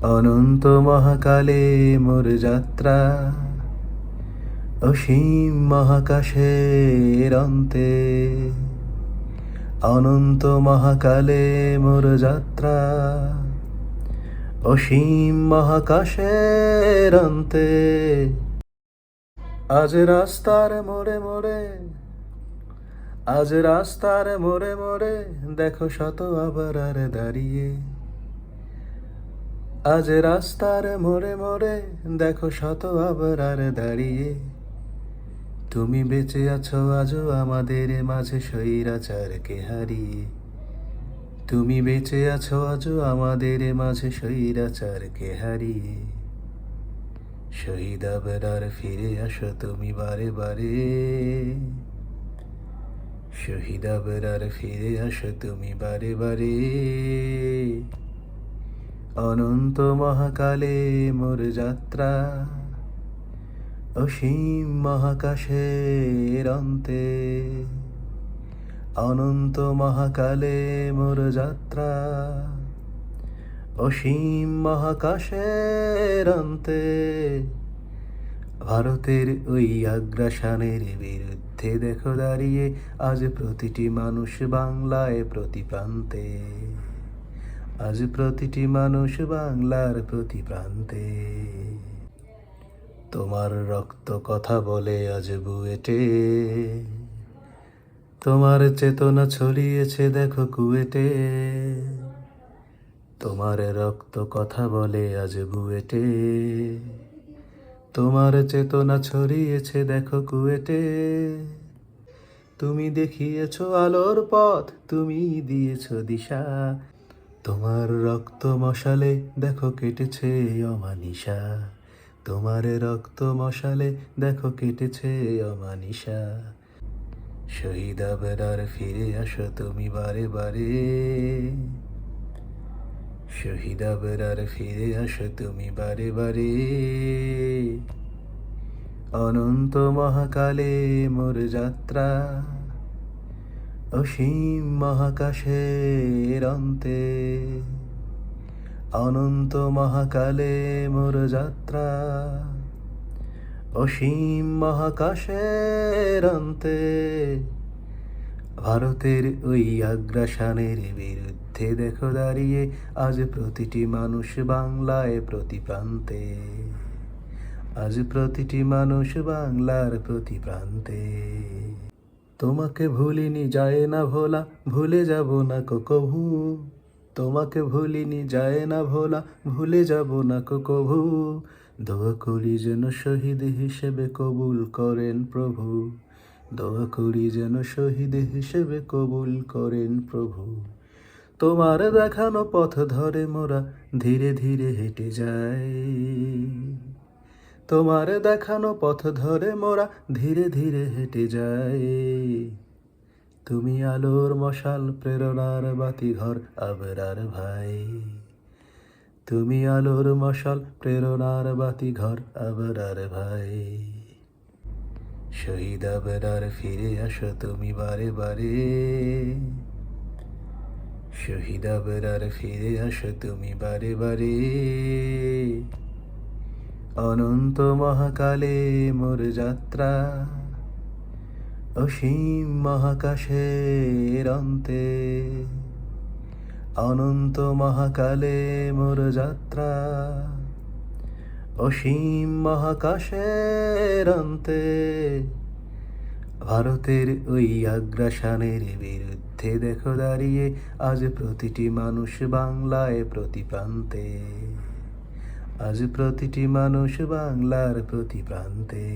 অনন্ত মহাকালে মোর যাত্রা, অসীম মহাকাশের অন্তে। অনন্ত মহাকালে মোর যাত্রা, অসীম মহাকাশের অন্তে। আজ রাস্তার মোড়ে মোড়ে, আজ রাস্তার মোড়ে মোড়ে দেখো শত আবরার দাঁড়িয়ে। আজ রাস্তার মোড়ে মোড়ে দেখো শত আবরার দাঁড়িয়ে। তুমি বেঁচে আছো আজও আমাদের মাঝে স্বৈরাচারকে হারিয়ে। তুমি বেঁচে আছো আজও আমাদের মাঝে স্বৈরাচারকে হারিয়ে। শহীদ আবরার ফিরে আসো তুমি বারে বারে। শহীদ আবরার ফিরে আসো তুমি বারে বারে। অনন্ত মহাকালে মোর যাত্রা, অসীম মহাকাশের অন্তে। অনন্ত মহাকালে মোর যাত্রা, অসীম মহাকাশের অন্তে। ভারতের ওই আগ্রাসনের বিরুদ্ধে দেখো দাঁড়িয়ে আজ প্রতিটি মানুষ বাংলায় প্রতি প্রান্তে। আজ প্রতিটি মানুষ বাংলার প্রতি প্রান্তে। তোমার রক্ত কথা বলে আজ বুয়েটে। তোমার চেতনা ছড়িয়েছে দেখো কুয়েটে। তোমার রক্ত কথা বলে আজ বুয়েটে। তোমার চেতনা ছড়িয়েছে দেখো কুয়েটে। তুমি দেখিয়েছো আলোর পথ, তুমি দিয়েছো দিশা। তোমার রক্ত মশালে দেখো কেটেছে অমানিসা। তোমার রক্ত মশালে দেখো কেটেছে অমানিসা। শহীদ আবরার ফিরে আসো তুমি বারে বারে। শহীদ আবরার ফিরে আসো তুমি বারে বারে। অনন্ত মহাকালে মোর যাত্রা, অসীম মহাকাশের অন্তে। অনন্ত মহাকালে মোর যাত্রা, অসীম মহাকাশের অন্তে। ভারতের ওই আগ্রাসনের বিরুদ্ধে দেখো দাঁড়িয়ে আজ প্রতিটি মানুষ বাংলায় প্রতি প্রান্তে। আজ প্রতিটি মানুষ বাংলার প্রতি প্রান্তে। তোমাকে ভুলিনি যায় না ভোলা, ভুলে যাব না কভু। তোমাকে ভুলিনি যায় না ভোলা, ভুলে যাব না কভু। দোয়া করি যেন শহীদ হিসেবে কবুল করেন প্রভু। দোয়া করি যেন শহীদ হিসেবে কবুল করেন প্রভু। তোমার দেখানো পথ ধরে মোরা ধীরে ধীরে হেঁটে যাই। তোমার দেখানো পথ ধরে মোরা ধীরে ধীরে হেঁটে যাই। তুমি আলোর মশাল প্রেরণার বাতিঘর আবরার ভাই। তুমি আলোর মশাল প্রেরণার বাতিঘর আবরার ভাই। শহীদ আবরার ফিরে আসো তুমি বারে বারে। শহীদ আবরার ফিরে আসো তুমি বারে বারে। অনন্ত মহাকালে মোর যাত্রা, অসীম মহাকাশের অন্তে। অনন্ত মহাকালে মোর যাত্রা, অসীম মহাকাশের অন্তে। ভারতের ওই আগ্রাসনের বিরুদ্ধে দেখো দাঁড়িয়ে আজ প্রতিটি মানুষ বাংলায় প্রতি প্রান্তে। আজ প্রতিটি মানুষ বাংলার প্রতি প্রান্তে।